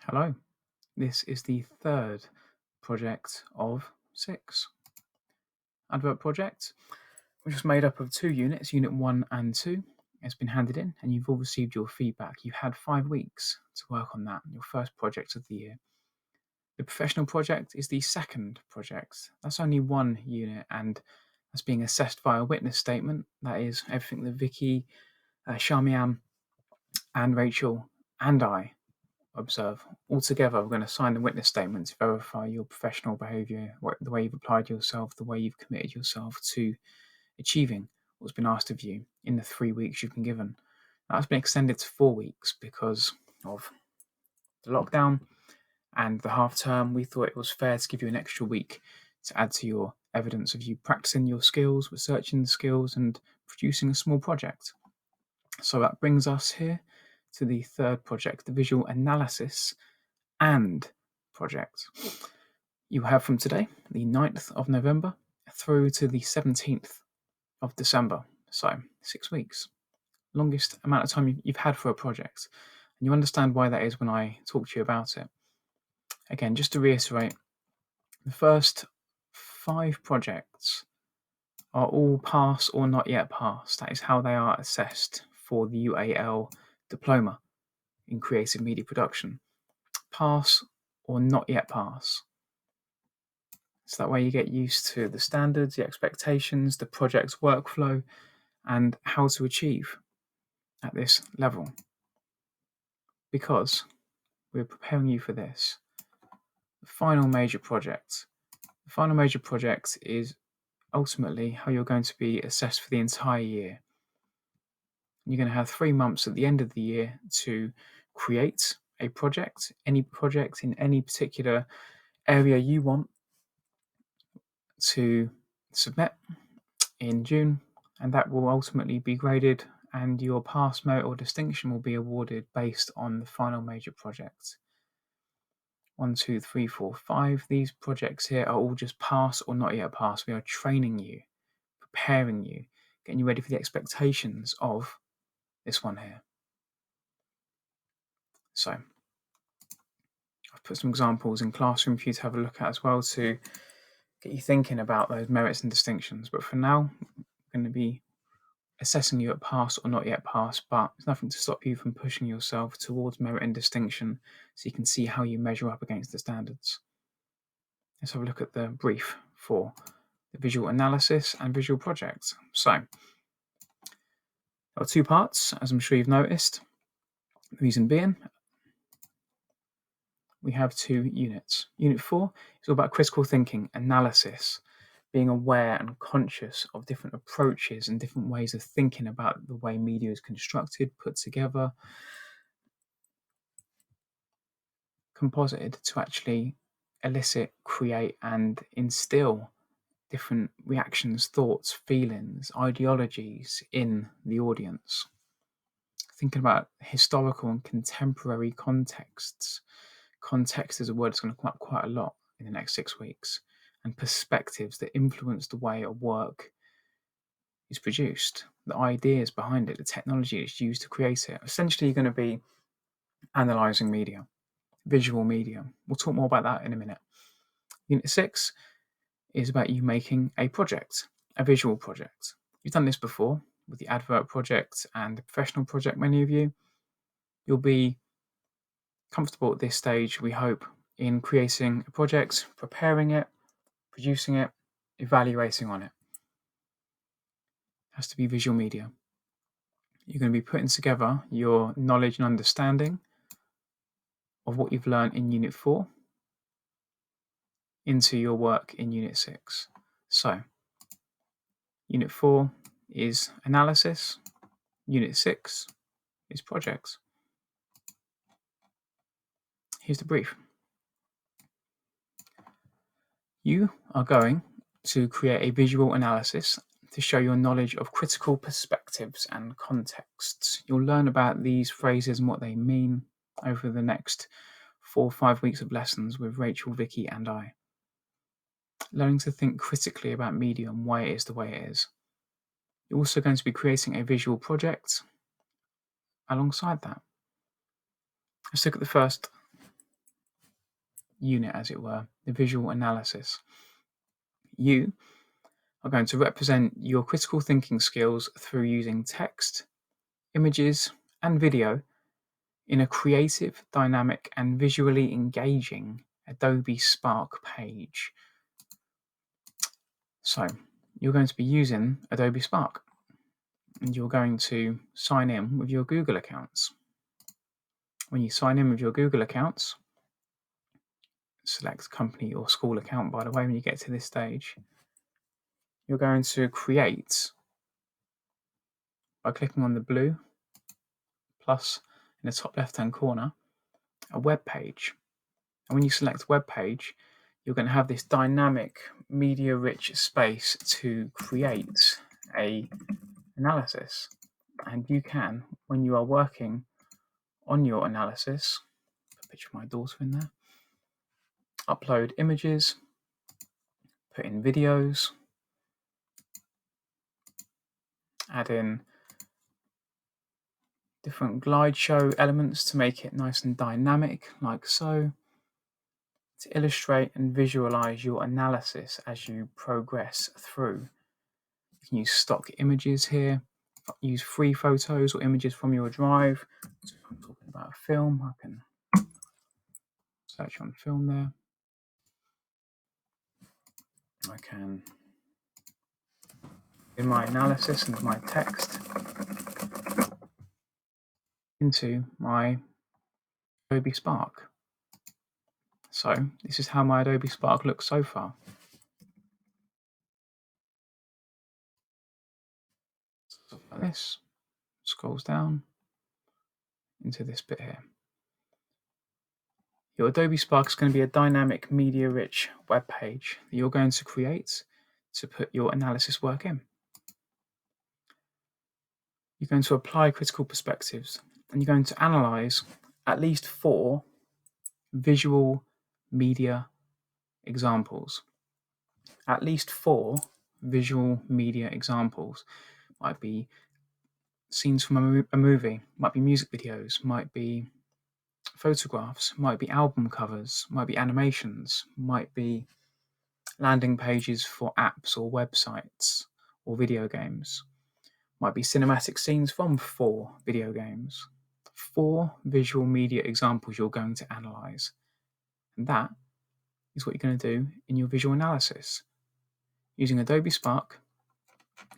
Hello, this is the third project of 6 advert project, which is made up of 2 units, Unit 1 and 2. It's been handed in and you've all received your feedback. You've had 5 weeks to work on that, your first project of the year. The professional project is the second project. That's only 1 unit and that's being assessed via witness statement. That is everything that Vicky, Shamiam and Rachel and I observe. Altogether, we're going to sign the witness statement to verify your professional behaviour, the way you've applied yourself, the way you've committed yourself to achieving what's been asked of you in the 3 weeks you've been given. That's been extended to 4 weeks because of the lockdown and the half term. We thought it was fair to give you an extra week to add to your evidence of you practicing your skills, researching the skills, and producing a small project. So that brings us here to the third project, the visual analysis and project. You have from today, the 9th of November, through to the 17th of December. So 6 weeks. Longest amount of time you've had for a project. And you understand why that is when I talk to you about it. Again, just to reiterate, the first 5 projects are all pass or not yet pass. That is how they are assessed for the UAL diploma in creative media production. Pass or not yet pass. So that way you get used to the standards, the expectations, the project's workflow, and how to achieve at this level. Because we're preparing you for this. The final major project. The final major project is ultimately how you're going to be assessed for the entire year. You're going to have 3 months at the end of the year to create a project, any project in any particular area you want to submit in June, and that will ultimately be graded, and your pass, merit, or distinction will be awarded based on the final major project. 1, 2, 3, 4, 5. These projects here are all just pass or not yet pass. We are training you, preparing you, getting you ready for the expectations of this one here. So I've put some examples in Classroom for you to have a look at as well to get you thinking about those merits and distinctions. But for now, I'm going to be assessing you at pass or not yet pass, but there's nothing to stop you from pushing yourself towards merit and distinction so you can see how you measure up against the standards. Let's have a look at the brief for the visual analysis and visual project. So, there are 2 parts, as I'm sure you've noticed. The reason being, we have 2 units. Unit 4 is all about critical thinking, analysis, being aware and conscious of different approaches and different ways of thinking about the way media is constructed, put together, composited to actually elicit, create, and instill different reactions, thoughts, feelings, ideologies in the audience. Thinking about historical and contemporary contexts. Context is a word that's going to come up quite a lot in the next 6 weeks, and perspectives that influence the way a work is produced, the ideas behind it, the technology that's used to create it. Essentially, you're going to be analysing media, visual media. We'll talk more about that in a minute. Unit 6 is about you making a project, a visual project. You've done this before with the advert project and the professional project, many of you. You'll be comfortable at this stage, we hope, in creating a project, preparing it, producing it, evaluating on it. It has to be visual media. You're going to be putting together your knowledge and understanding of what you've learned in Unit 4 into your work in Unit 6. So, Unit 4 is analysis, Unit 6 is projects. Here's the brief. You are going to create a visual analysis to show your knowledge of critical perspectives and contexts. You'll learn about these phrases and what they mean over the next 4 or 5 weeks of lessons with Rachel, Vicky, and I. Learning to think critically about media and why it is the way it is. You're also going to be creating a visual project alongside that. Let's look at the first unit, as it were, the visual analysis. You are going to represent your critical thinking skills through using text, images, and video in a creative, dynamic, and visually engaging Adobe Spark page. So you're going to be using Adobe Spark, and you're going to sign in with your Google accounts. When you sign in with your Google accounts, select company or school account, by the way, when you get to this stage, you're going to create, by clicking on the blue plus in the top left-hand corner, a web page. And when you select web page, you're going to have this dynamic, media-rich space to create a analysis. And you can, when you are working on your analysis, put a picture of my daughter in there, upload images, put in videos, add in different glide show elements to make it nice and dynamic, like so, to illustrate and visualize your analysis as you progress through. You can use stock images here, use free photos or images from your drive. So if I'm talking about a film, I can search on film there. I can, in my analysis and my text, into my Adobe Spark. So this is how my Adobe Spark looks so far. So like this, scrolls down into this bit here. Your Adobe Spark is going to be a dynamic, media-rich web page that you're going to create to put your analysis work in. You're going to apply critical perspectives, and you're going to analyze at least 4 visual media examples. At least 4 visual media examples. Might be scenes from a movie, might be music videos, might be photographs, might be album covers, might be animations, might be landing pages for apps or websites or video games, might be cinematic scenes from 4 video games. 4 visual media examples you're going to analyze. And that is what you're going to do in your visual analysis. Using Adobe Spark,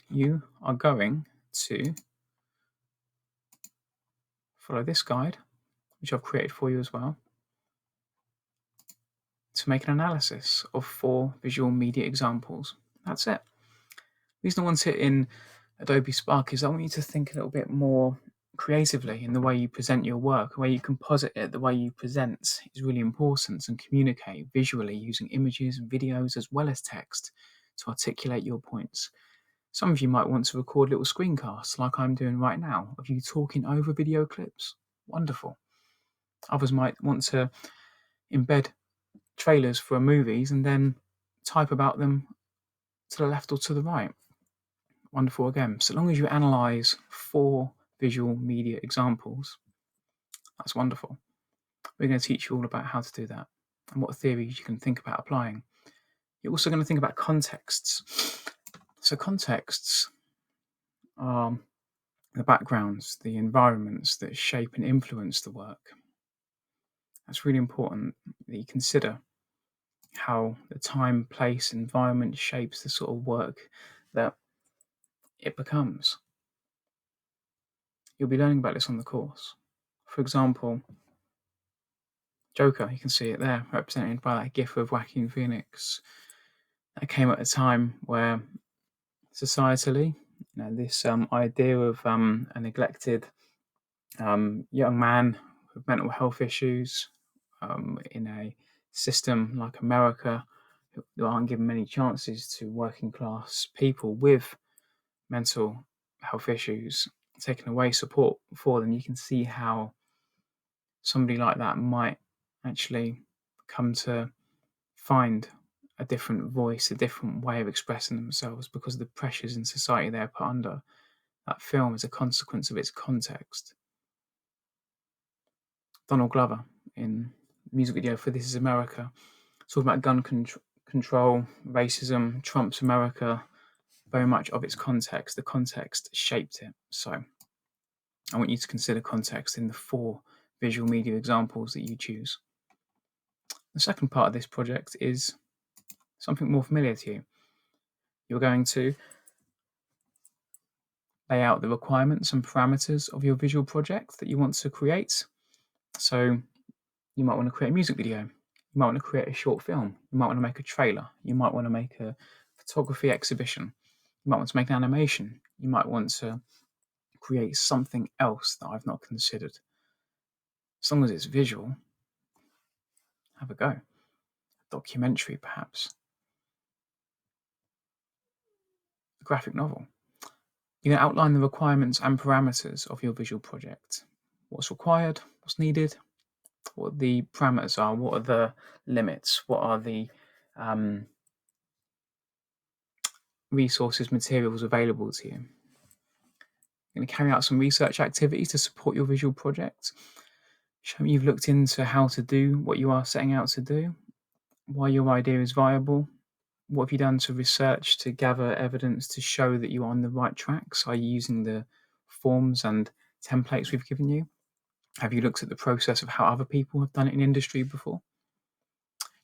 you are going to follow this guide, which I've created for you as well, to make an analysis of 4 visual media examples. That's it. The reason I want it in Adobe Spark is I want you to think a little bit more creatively in the way you present your work, the way you composite it, the way you present is really important, and communicate visually using images and videos as well as text to articulate your points. Some of you might want to record little screencasts like I'm doing right now of you talking over video clips. Wonderful. Others might want to embed trailers for movies and then type about them to the left or to the right. Wonderful again. So long as you analyze 4 visual media examples, that's wonderful. We're going to teach you all about how to do that and what theories you can think about applying. You're also going to think about contexts. So contexts are the backgrounds, the environments that shape and influence the work. That's really important that you consider how the time, place, environment shapes the sort of work that it becomes. You'll be learning about this on the course. For example, Joker, you can see it there, represented by that gif of Joaquin Phoenix. That came at a time where societally, this idea of a neglected young man with mental health issues in a system like America who aren't given many chances to working class people with mental health issues, taking away support for them. You can see how somebody like that might actually come to find a different voice, a different way of expressing themselves because of the pressures in society they're put under. That film is a consequence of its context. Donald Glover in music video for This Is America. It's talking about gun control, racism, Trump's America, very much of its context. The context shaped it. So I want you to consider context in the 4 visual media examples that you choose. The second part of this project is something more familiar to you. You're going to lay out the requirements and parameters of your visual project that you want to create. So you might want to create a music video. You might want to create a short film. You might want to make a trailer. You might want to make a photography exhibition. You might want to make an animation. You might want to create something else that I've not considered. As long as it's visual, have a go. A documentary, perhaps. A graphic novel. You can outline the requirements and parameters of your visual project. What's required, what's needed, what the parameters are, what are the limits, what are the resources, materials available to you. You're going to carry out some research activities to support your visual project. Show me you've looked into how to do what you are setting out to do, why your idea is viable. What have you done to research, to gather evidence to show that you're on the right tracks? Are you using the forms and templates we've given you? Have you looked at the process of how other people have done it in industry before?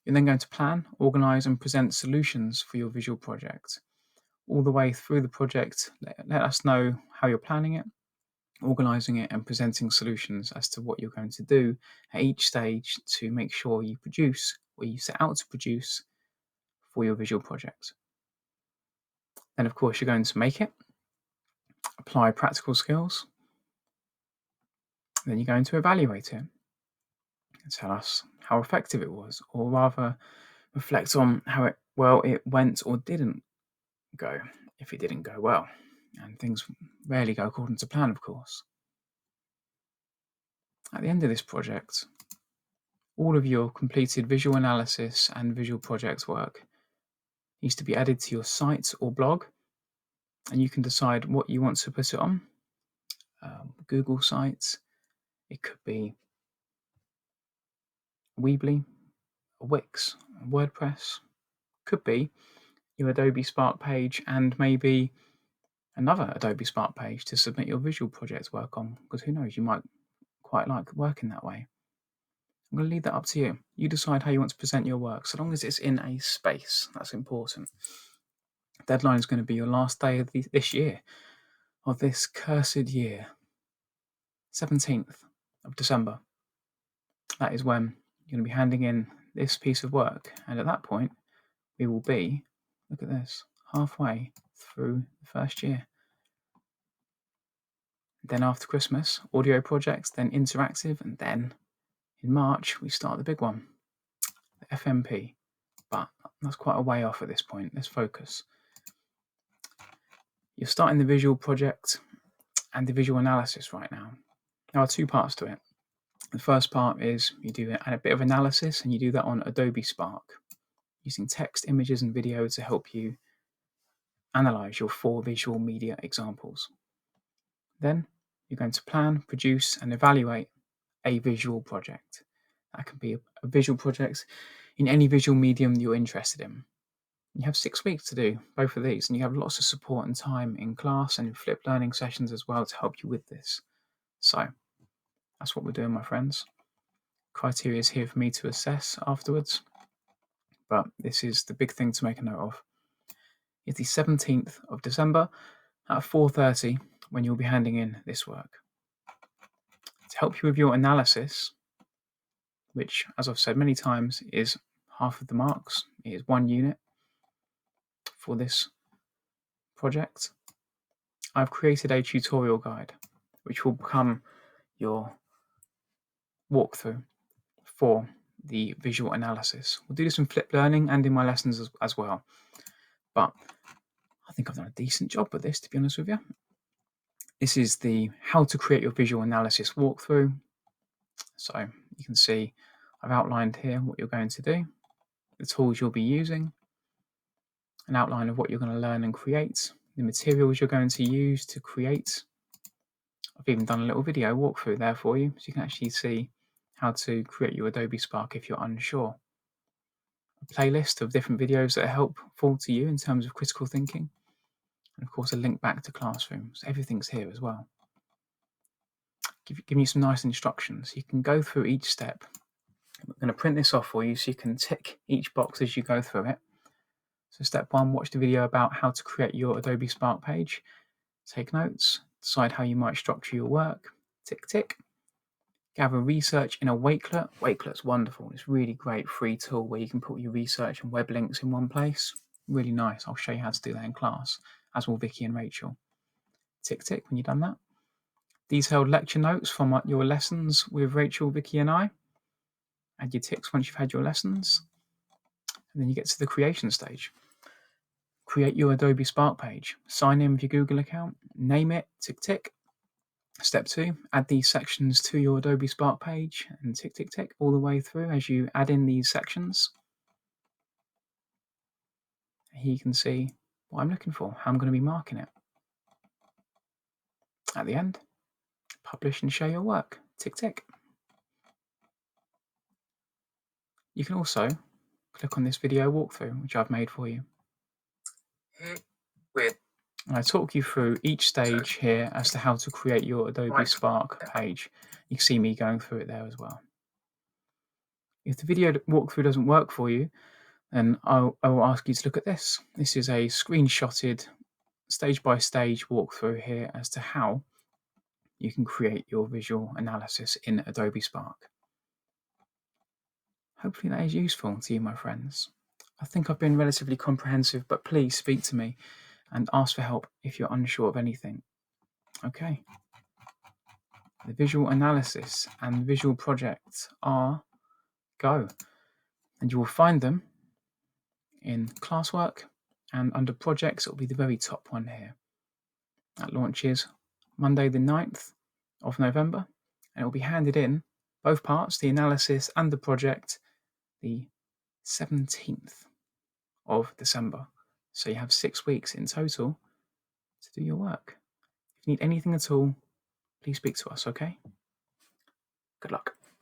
You're then going to plan, organise and present solutions for your visual project. All the way through the project, let us know how you're planning it, organising it and presenting solutions as to what you're going to do at each stage to make sure you produce what you set out to produce for your visual project. Then, of course, you're going to make it, apply practical skills. Then you're going to evaluate it and tell us how effective it was, or rather reflect on how it went or didn't go, if it didn't go well. And things rarely go according to plan, of course. At the end of this project, all of your completed visual analysis and visual project work needs to be added to your site or blog, and you can decide what you want to put it on. Google sites, it could be Weebly, a Wix, a WordPress, could be your Adobe Spark page and maybe another Adobe Spark page to submit your visual project work on, because who knows, you might quite like working that way. I'm going to leave that up to you. You decide how you want to present your work, so long as it's in a space. That's important. Deadline is going to be your last day of this year, of this cursed year, 17th of December. That is when you're going to be handing in this piece of work, and at that point, we will be, look at this, halfway through the first year. Then after Christmas, audio projects, then interactive, and then in March, we start the big one, the FMP. But that's quite a way off at this point. Let's focus. You're starting the visual project and the visual analysis right now. There are 2 parts to it. The first part is you do a bit of analysis, and you do that on Adobe Spark, using text, images, and video to help you analyze your 4 visual media examples. Then you're going to plan, produce, and evaluate a visual project. That can be a visual project in any visual medium that you're interested in. You have 6 weeks to do both of these, and you have lots of support and time in class and in flipped learning sessions as well to help you with this. So that's what we're doing, my friends. Criteria is here for me to assess afterwards, but this is the big thing to make a note of. It's the 17th of December at 4:30 when you'll be handing in this work. To help you with your analysis, which, as I've said many times, is half of the marks, it is 1 unit for this project, I've created a tutorial guide which will become your walkthrough for the visual analysis. We'll do this in flipped learning and in my lessons as well. But I think I've done a decent job with this, to be honest with you. This is the how to create your visual analysis walkthrough. So you can see I've outlined here what you're going to do, the tools you'll be using, an outline of what you're going to learn and create, the materials you're going to use to create. I've even done a little video walkthrough there for you, so you can actually see how to create your Adobe Spark if you're unsure. A playlist of different videos that are helpful to you in terms of critical thinking, and of course a link back to Classroom. So everything's here as well. Give you some nice instructions. You can go through each step. I'm going to print this off for you so you can tick each box as you go through it. So step 1, watch the video about how to create your Adobe Spark page. Take notes, decide how you might structure your work. Tick, tick. Gather research in a Wakelet. Wakelet's wonderful. It's a really great free tool where you can put your research and web links in one place. Really nice. I'll show you how to do that in class, as will Vicky and Rachel. Tick, tick when you've done that. Detailed lecture notes from your lessons with Rachel, Vicky and I. Add your ticks once you've had your lessons. And then you get to the creation stage. Create your Adobe Spark page. Sign in with your Google account. Name it. Tick, tick. Step 2, add these sections to your Adobe Spark page and tick, tick, tick all the way through as you add in these sections. Here you can see what I'm looking for, how I'm going to be marking it. At the end, publish and share your work. Tick, tick. You can also click on this video walkthrough, which I've made for you. And I talk you through each stage here as to how to create your Adobe Spark page. You can see me going through it there as well. If the video walkthrough doesn't work for you, then I will ask you to look at this. This is a screenshotted stage-by-stage walkthrough here as to how you can create your visual analysis in Adobe Spark. Hopefully that is useful to you, my friends. I think I've been relatively comprehensive, but please speak to me and ask for help if you're unsure of anything. Okay. The visual analysis and visual projects are go. And you will find them in classwork, and under projects, it will be the very top one here. That launches Monday the 9th of November, and it will be handed in, both parts, the analysis and the project, the 17th of December. So you have 6 weeks in total to do your work. If you need anything at all, please speak to us, okay? Good luck.